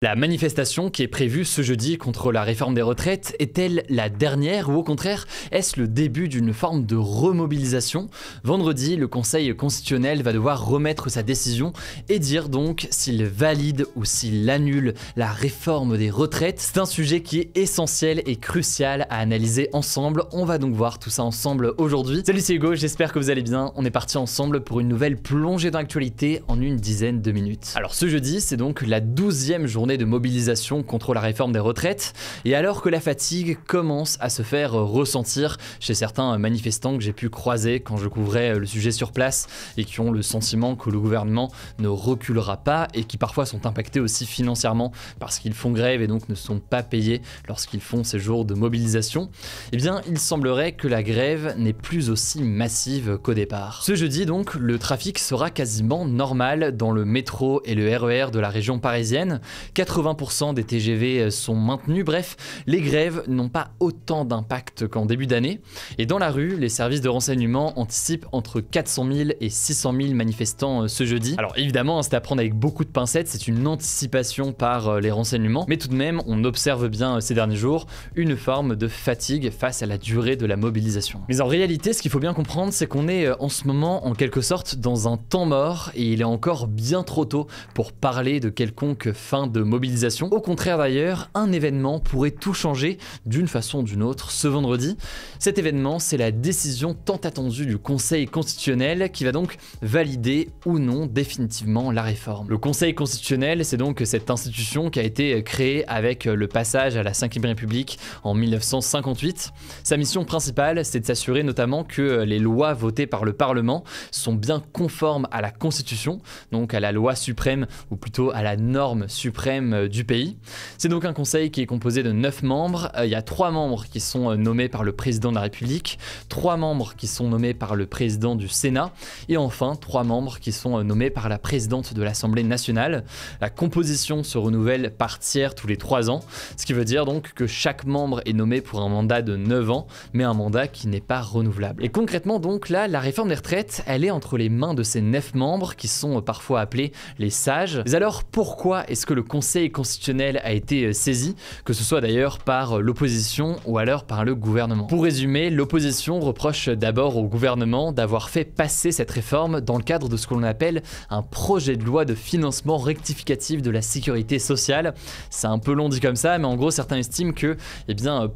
La manifestation qui est prévue ce jeudi contre la réforme des retraites est-elle la dernière ou au contraire est-ce le début d'une forme de remobilisation? Vendredi, le Conseil constitutionnel va devoir remettre sa décision et dire donc s'il valide ou s'il annule la réforme des retraites. C'est un sujet qui est essentiel et crucial à analyser ensemble. On va donc voir tout ça ensemble aujourd'hui. Salut, c'est Hugo, j'espère que vous allez bien. On est parti ensemble pour une nouvelle plongée dans l'actualité en une dizaine de minutes. Alors ce jeudi, c'est donc la 12e journée de mobilisation contre la réforme des retraites et alors que la fatigue commence à se faire ressentir chez certains manifestants que j'ai pu croiser quand je couvrais le sujet sur place et qui ont le sentiment que le gouvernement ne reculera pas et qui parfois sont impactés aussi financièrement parce qu'ils font grève et donc ne sont pas payés lorsqu'ils font ces jours de mobilisation, eh bien il semblerait que la grève n'est plus aussi massive qu'au départ. Ce jeudi donc, le trafic sera quasiment normal dans le métro et le RER de la région parisienne. 80% des TGV sont maintenus, bref, les grèves n'ont pas autant d'impact qu'en début d'année. Et dans la rue, les services de renseignement anticipent entre 400 000 et 600 000 manifestants ce jeudi. Alors évidemment, c'est à prendre avec beaucoup de pincettes, c'est une anticipation par les renseignements, mais tout de même, on observe bien ces derniers jours une forme de fatigue face à la durée de la mobilisation. Mais en réalité, ce qu'il faut bien comprendre, c'est qu'on est en ce moment en quelque sorte dans un temps mort et il est encore bien trop tôt pour parler de quelconque fin de mobilisation. Au contraire d'ailleurs, un événement pourrait tout changer d'une façon ou d'une autre ce vendredi. Cet événement, c'est la décision tant attendue du Conseil constitutionnel qui va donc valider ou non définitivement la réforme. Le Conseil constitutionnel, c'est donc cette institution qui a été créée avec le passage à la Ve République en 1958. Sa mission principale, c'est de s'assurer notamment que les lois votées par le Parlement sont bien conformes à la Constitution, donc à la loi suprême ou plutôt à la norme suprême du pays. C'est donc un conseil qui est composé de 9 membres. Il y a 3 membres qui sont nommés par le président de la République, 3 membres qui sont nommés par le président du Sénat et enfin 3 membres qui sont nommés par la présidente de l'Assemblée nationale. La composition se renouvelle par tiers tous les 3 ans, ce qui veut dire donc que chaque membre est nommé pour un mandat de 9 ans, mais un mandat qui n'est pas renouvelable. Et concrètement donc là, la réforme des retraites, elle est entre les mains de ces 9 membres qui sont parfois appelés les sages. Mais alors pourquoi est-ce que le Conseil constitutionnel a été saisi, que ce soit d'ailleurs par l'opposition ou alors par le gouvernement? Pour résumer, l'opposition reproche d'abord au gouvernement d'avoir fait passer cette réforme dans le cadre de ce que l'on appelle un projet de loi de financement rectificatif de la sécurité sociale. C'est un peu long dit comme ça, mais en gros certains estiment que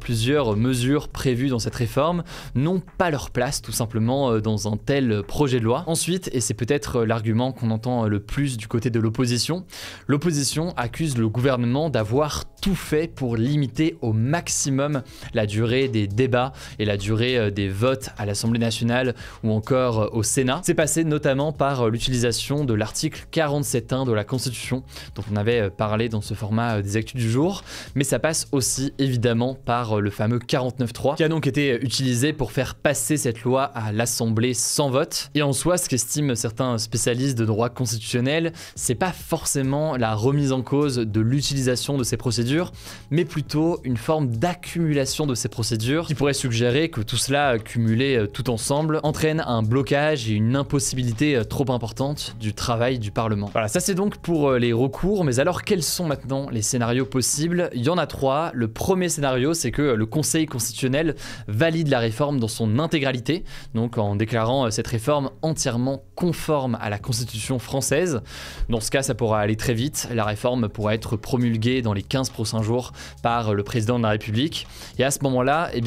plusieurs mesures prévues dans cette réforme n'ont pas leur place tout simplement dans un tel projet de loi. Ensuite, et c'est peut-être l'argument qu'on entend le plus du côté de l'opposition accuse le gouvernement d'avoir tout fait pour limiter au maximum la durée des débats et la durée des votes à l'Assemblée nationale ou encore au Sénat. C'est passé notamment par l'utilisation de l'article 47.1 de la Constitution dont on avait parlé dans ce format des actus du jour, mais ça passe aussi évidemment par le fameux 49.3 qui a donc été utilisé pour faire passer cette loi à l'Assemblée sans vote. Et en soi, ce qu'estiment certains spécialistes de droit constitutionnel, c'est pas forcément la remise en cause de l'utilisation de ces procédures, mais plutôt une forme d'accumulation de ces procédures qui pourrait suggérer que tout cela cumulé tout ensemble entraîne un blocage et une impossibilité trop importante du travail du Parlement. Voilà, ça c'est donc pour les recours, mais alors quels sont maintenant les scénarios possibles? Il y en a 3. Le premier scénario, c'est que le Conseil constitutionnel valide la réforme dans son intégralité, donc en déclarant cette réforme entièrement conforme à la Constitution française. Dans ce cas, ça pourra aller très vite. La réforme pourra être promulguée dans les 15 prochains jours par le président de la République. Et à ce moment-là, il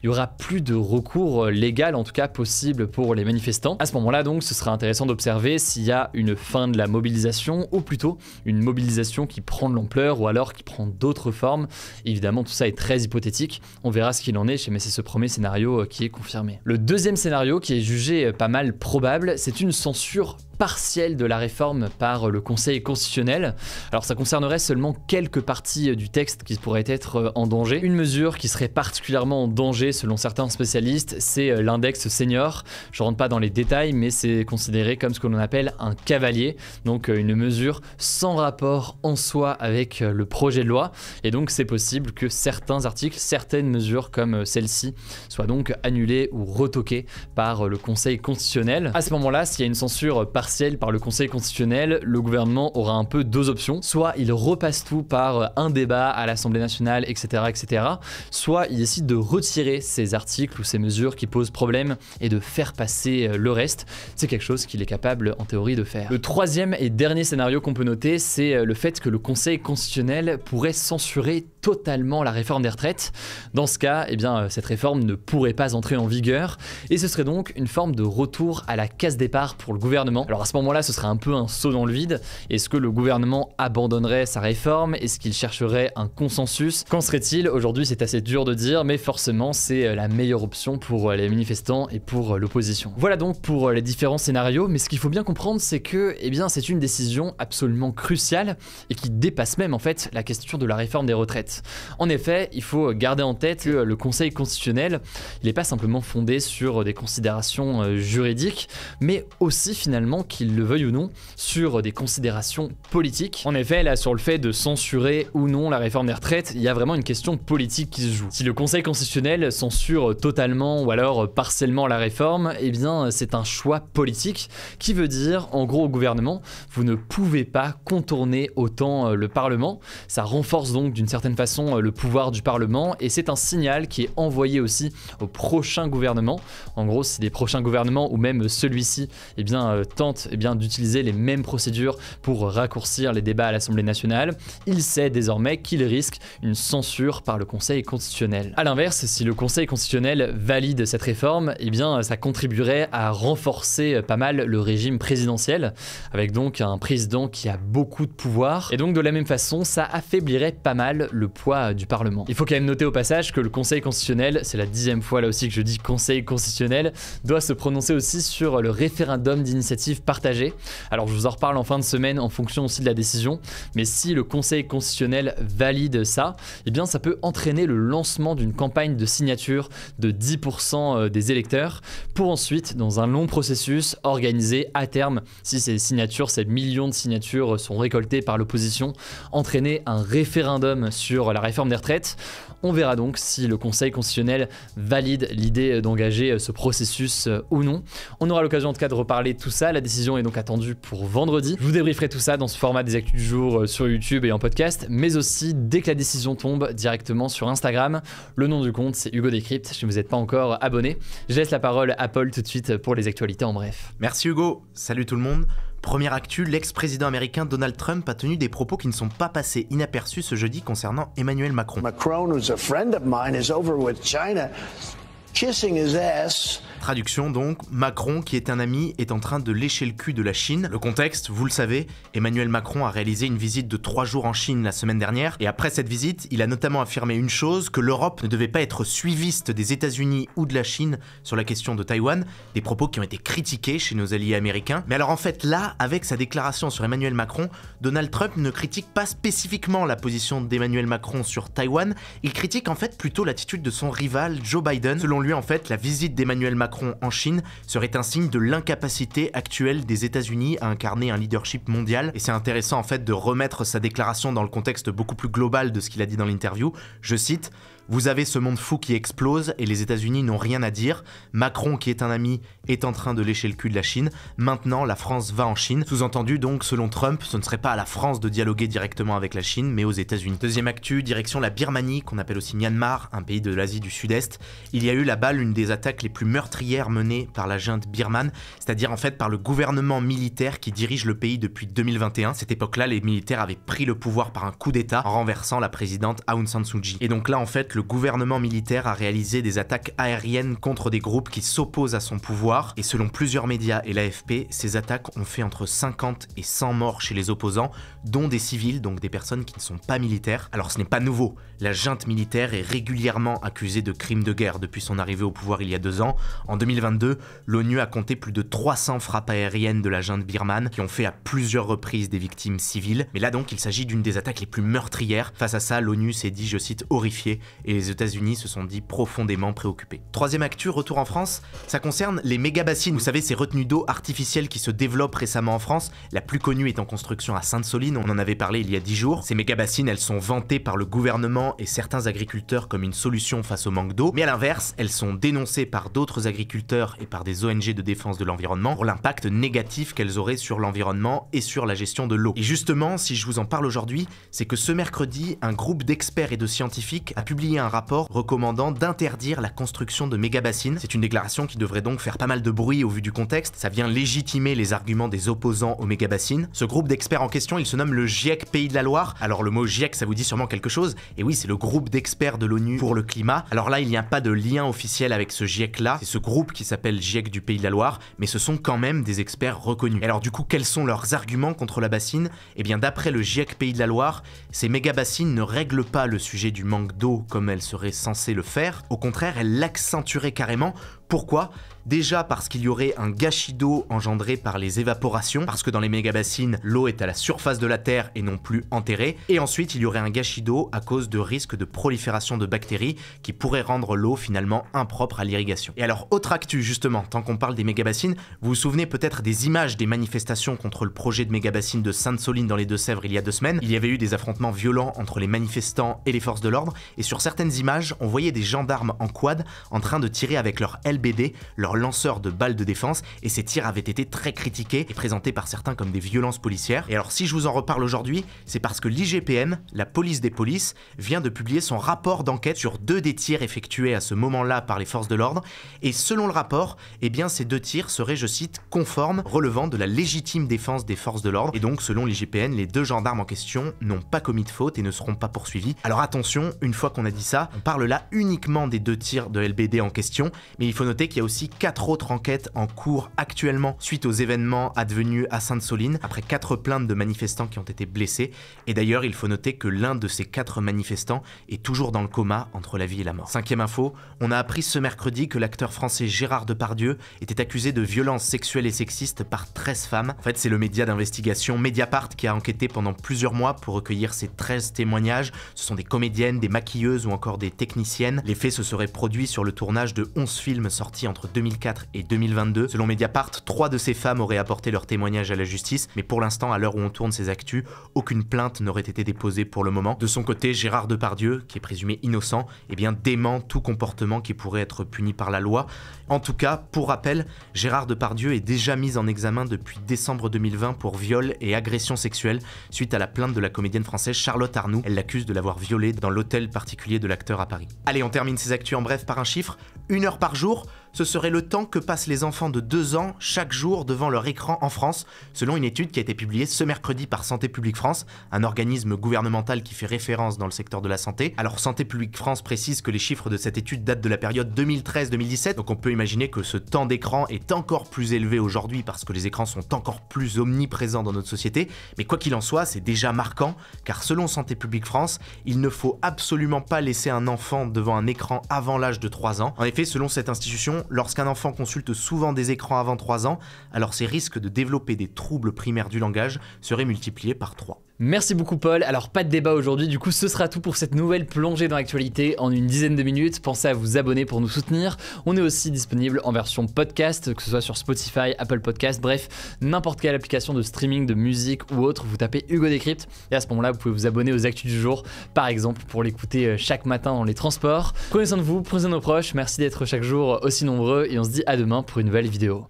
y aura plus de recours légal, en tout cas possible pour les manifestants. À ce moment-là, donc, ce sera intéressant d'observer s'il y a une fin de la mobilisation ou plutôt une mobilisation qui prend de l'ampleur ou alors qui prend d'autres formes. Évidemment, tout ça est très hypothétique. On verra ce qu'il en est, mais c'est ce premier scénario qui est confirmé. Le deuxième scénario, qui est jugé pas mal probable, c'est une censure partielle de la réforme par le Conseil constitutionnel. Alors ça concernerait seulement quelques parties du texte qui pourraient être en danger. Une mesure qui serait particulièrement en danger selon certains spécialistes, c'est l'index senior. Je rentre pas dans les détails, mais c'est considéré comme ce que l'on appelle un cavalier, donc une mesure sans rapport en soi avec le projet de loi, et donc c'est possible que certains articles, certaines mesures comme celle-ci soient donc annulées ou retoquées par le Conseil constitutionnel. À ce moment-là, s'il y a une censure partielle, partielle par le Conseil constitutionnel, le gouvernement aura un peu deux options. Soit il repasse tout par un débat à l'Assemblée nationale, etc., etc. Soit il décide de retirer ces articles ou ces mesures qui posent problème et de faire passer le reste. C'est quelque chose qu'il est capable en théorie de faire. Le troisième et dernier scénario qu'on peut noter, c'est le fait que le Conseil constitutionnel pourrait censurer totalement la réforme des retraites. Dans ce cas, eh bien, cette réforme ne pourrait pas entrer en vigueur et ce serait donc une forme de retour à la case départ pour le gouvernement. Alors à ce moment-là, ce serait un peu un saut dans le vide. Est-ce que le gouvernement abandonnerait sa réforme? Est-ce qu'il chercherait un consensus? Qu'en serait-il? Aujourd'hui, c'est assez dur de dire, mais forcément, c'est la meilleure option pour les manifestants et pour l'opposition. Voilà donc pour les différents scénarios, mais ce qu'il faut bien comprendre, c'est que eh bien, c'est une décision absolument cruciale et qui dépasse même en fait la question de la réforme des retraites. En effet, il faut garder en tête que le Conseil constitutionnel, il n'est pas simplement fondé sur des considérations juridiques, mais aussi finalement, qu'il le veuille ou non, sur des considérations politiques. En effet, là, sur le fait de censurer ou non la réforme des retraites, il y a vraiment une question politique qui se joue. Si le Conseil constitutionnel censure totalement ou alors partiellement la réforme, eh bien, c'est un choix politique qui veut dire, en gros, au gouvernement, vous ne pouvez pas contourner autant le Parlement. Ça renforce donc d'une certaine façon le pouvoir du Parlement et c'est un signal qui est envoyé aussi au prochain gouvernement. En gros, si les prochains gouvernements ou même celui-ci eh bien, tentent eh bien, d'utiliser les mêmes procédures pour raccourcir les débats à l'Assemblée nationale, il sait désormais qu'il risque une censure par le Conseil constitutionnel. A l'inverse, si le Conseil constitutionnel valide cette réforme, eh bien, ça contribuerait à renforcer pas mal le régime présidentiel, avec donc un président qui a beaucoup de pouvoir, et donc de la même façon, ça affaiblirait pas mal le poids du Parlement. Il faut quand même noter au passage que le Conseil constitutionnel, c'est la 10e fois là aussi que je dis Conseil constitutionnel, doit se prononcer aussi sur le référendum d'initiative partagée. Alors je vous en reparle en fin de semaine en fonction aussi de la décision, mais si le Conseil constitutionnel valide ça, eh bien ça peut entraîner le lancement d'une campagne de signature de 10% des électeurs pour ensuite, dans un long processus, organiser à terme, si ces signatures, ces millions de signatures sont récoltées par l'opposition, entraîner un référendum sur la réforme des retraites. On verra donc si le Conseil constitutionnel valide l'idée d'engager ce processus ou non. On aura l'occasion en tout cas de reparler de tout ça. La décision est donc attendue pour vendredi. Je vous débrieferai tout ça dans ce format des actus du jour sur YouTube et en podcast, mais aussi dès que la décision tombe directement sur Instagram. Le nom du compte, c'est Hugo Décrypte. Si vous n'êtes pas encore abonné, je laisse la parole à Paul tout de suite pour les actualités en bref. Merci Hugo. Salut tout le monde. Première actu, l'ex-président américain Donald Trump a tenu des propos qui ne sont pas passés inaperçus ce jeudi concernant Emmanuel Macron. Macron, who's a friend of mine, is over with China, kissing his ass. Traduction donc, Macron, qui est un ami, est en train de lécher le cul de la Chine. Le contexte, vous le savez, Emmanuel Macron a réalisé une visite de 3 jours en Chine la semaine dernière, et après cette visite, il a notamment affirmé une chose, que l'Europe ne devait pas être suiviste des États-Unis ou de la Chine sur la question de Taïwan, des propos qui ont été critiqués chez nos alliés américains. Mais alors en fait là, avec sa déclaration sur Emmanuel Macron, Donald Trump ne critique pas spécifiquement la position d'Emmanuel Macron sur Taïwan, il critique en fait plutôt l'attitude de son rival Joe Biden. Selon lui en fait, la visite d'Emmanuel Macron en Chine serait un signe de l'incapacité actuelle des États-Unis à incarner un leadership mondial. Et c'est intéressant en fait de remettre sa déclaration dans le contexte beaucoup plus global de ce qu'il a dit dans l'interview. Je cite: vous avez ce monde fou qui explose et les États-Unis n'ont rien à dire. Macron, qui est un ami, est en train de lécher le cul de la Chine. Maintenant, la France va en Chine. Sous-entendu donc, selon Trump, ce ne serait pas à la France de dialoguer directement avec la Chine, mais aux États-Unis. Deuxième actu, direction la Birmanie, qu'on appelle aussi Myanmar, un pays de l'Asie du Sud-Est. Il y a eu là-bas l'une des attaques les plus meurtrières menées par la junte birmane, c'est-à-dire en fait par le gouvernement militaire qui dirige le pays depuis 2021. Cette époque-là, les militaires avaient pris le pouvoir par un coup d'État en renversant la présidente Aung San Suu Kyi. Et donc là, en fait, le gouvernement militaire a réalisé des attaques aériennes contre des groupes qui s'opposent à son pouvoir. Et selon plusieurs médias et l'AFP, ces attaques ont fait entre 50 et 100 morts chez les opposants, dont des civils, donc des personnes qui ne sont pas militaires. Alors ce n'est pas nouveau, la junte militaire est régulièrement accusée de crimes de guerre depuis son arrivée au pouvoir il y a 2 ans. En 2022, l'ONU a compté plus de 300 frappes aériennes de la junte birmane qui ont fait à plusieurs reprises des victimes civiles. Mais là donc, il s'agit d'une des attaques les plus meurtrières. Face à ça, l'ONU s'est dit, je cite, horrifiée et les États-Unis se sont dit profondément préoccupés. Troisième actu, retour en France, ça concerne les méga-bassines. Vous savez, ces retenues d'eau artificielles qui se développent récemment en France. La plus connue est en construction à Sainte-Soline, on en avait parlé il y a 10 jours. Ces méga-bassines, elles sont vantées par le gouvernement et certains agriculteurs comme une solution face au manque d'eau, mais à l'inverse, elles sont dénoncées par d'autres agriculteurs et par des ONG de défense de l'environnement pour l'impact négatif qu'elles auraient sur l'environnement et sur la gestion de l'eau. Et justement, si je vous en parle aujourd'hui, c'est que ce mercredi, un groupe d'experts et de scientifiques a publié un rapport recommandant d'interdire la construction de méga-bassines. C'est une déclaration qui devrait donc faire pas mal de bruit au vu du contexte. Ça vient légitimer les arguments des opposants aux méga-bassines. Ce groupe d'experts en question, il se nomme le GIEC Pays de la Loire. Alors le mot GIEC, ça vous dit sûrement quelque chose. Et oui, c'est le groupe d'experts de l'ONU pour le climat. Alors là, il n'y a pas de lien officiel avec ce GIEC-là. C'est ce groupe qui s'appelle GIEC du Pays de la Loire, mais ce sont quand même des experts reconnus. Et alors du coup, quels sont leurs arguments contre la bassine? Eh bien, d'après le GIEC Pays de la Loire, ces méga-bassines ne règlent pas le sujet du manque d'eau comme elles seraient censées le faire. Au contraire, elles l'accentueraient carrément. Pourquoi? Déjà parce qu'il y aurait un gâchis d'eau engendré par les évaporations, parce que dans les méga-bassines, l'eau est à la surface de la terre et non plus enterrée. Et ensuite, il y aurait un gâchis d'eau à cause de risques de prolifération de bactéries qui pourraient rendre l'eau finalement impropre à l'irrigation. Et alors, autre actu justement, tant qu'on parle des méga-bassines, vous vous souvenez peut-être des images des manifestations contre le projet de méga-bassine de Sainte-Soline dans les Deux-Sèvres il y a 2 semaines. Il y avait eu des affrontements violents entre les manifestants et les forces de l'ordre, et sur certaines images, on voyait des gendarmes en quad en train de tirer avec leur LBD, leur lanceur de balles de défense, et ces tirs avaient été très critiqués et présentés par certains comme des violences policières. Et alors si je vous en reparle aujourd'hui, c'est parce que l'IGPN, la police des polices, vient de publier son rapport d'enquête sur 2 des tirs effectués à ce moment-là par les forces de l'ordre, et selon le rapport, eh bien ces 2 tirs seraient, je cite, conformes, relevant de la légitime défense des forces de l'ordre, et donc selon l'IGPN, les 2 gendarmes en question n'ont pas commis de faute et ne seront pas poursuivis. Alors attention, une fois qu'on a dit ça, on parle là uniquement des 2 tirs de LBD en question, mais il faut noter qu'il y a aussi 4 autres enquêtes en cours actuellement suite aux événements advenus à Sainte-Soline, après 4 plaintes de manifestants qui ont été blessés. Et d'ailleurs, il faut noter que l'un de ces 4 manifestants est toujours dans le coma entre la vie et la mort. 5e info, on a appris ce mercredi que l'acteur français Gérard Depardieu était accusé de violences sexuelles et sexistes par 13 femmes. En fait, c'est le média d'investigation Mediapart qui a enquêté pendant plusieurs mois pour recueillir ces 13 témoignages. Ce sont des comédiennes, des maquilleuses ou encore des techniciennes. Les faits se seraient produits sur le tournage de 11 films sortis entre 2004 et 2022. Selon Mediapart, 3 de ces femmes auraient apporté leur témoignage à la justice, mais pour l'instant, à l'heure où on tourne ces actus, aucune plainte n'aurait été déposée pour le moment. De son côté, Gérard Depardieu, qui est présumé innocent, eh bien dément tout comportement qui pourrait être puni par la loi. En tout cas, pour rappel, Gérard Depardieu est déjà mis en examen depuis décembre 2020 pour viol et agression sexuelle suite à la plainte de la comédienne française Charlotte Arnoux. Elle l'accuse de l'avoir violée dans l'hôtel particulier de l'acteur à Paris. Allez, on termine ces actus en bref par un chiffre. 1 heure par jour, ce serait le temps que passent les enfants de 2 ans chaque jour devant leur écran en France, selon une étude qui a été publiée ce mercredi par Santé publique France, un organisme gouvernemental qui fait référence dans le secteur de la santé. Alors Santé publique France précise que les chiffres de cette étude datent de la période 2013-2017, donc on peut imaginer que ce temps d'écran est encore plus élevé aujourd'hui parce que les écrans sont encore plus omniprésents dans notre société, mais quoi qu'il en soit, c'est déjà marquant, car selon Santé publique France, il ne faut absolument pas laisser un enfant devant un écran avant l'âge de 3 ans. En effet, selon cette institution, lorsqu'un enfant consulte souvent des écrans avant 3 ans, alors ses risques de développer des troubles primaires du langage seraient multipliés par 3. Merci beaucoup Paul, alors pas de débat aujourd'hui, du coup ce sera tout pour cette nouvelle plongée dans l'actualité en une dizaine de minutes. Pensez à vous abonner pour nous soutenir, on est aussi disponible en version podcast, que ce soit sur Spotify, Apple Podcast, bref, n'importe quelle application de streaming de musique ou autre, vous tapez Hugo Décrypte et à ce moment-là vous pouvez vous abonner aux actus du jour, par exemple pour l'écouter chaque matin dans les transports. Prenez soin de vous, prenez soin de nos proches, merci d'être chaque jour aussi nombreux et on se dit à demain pour une nouvelle vidéo.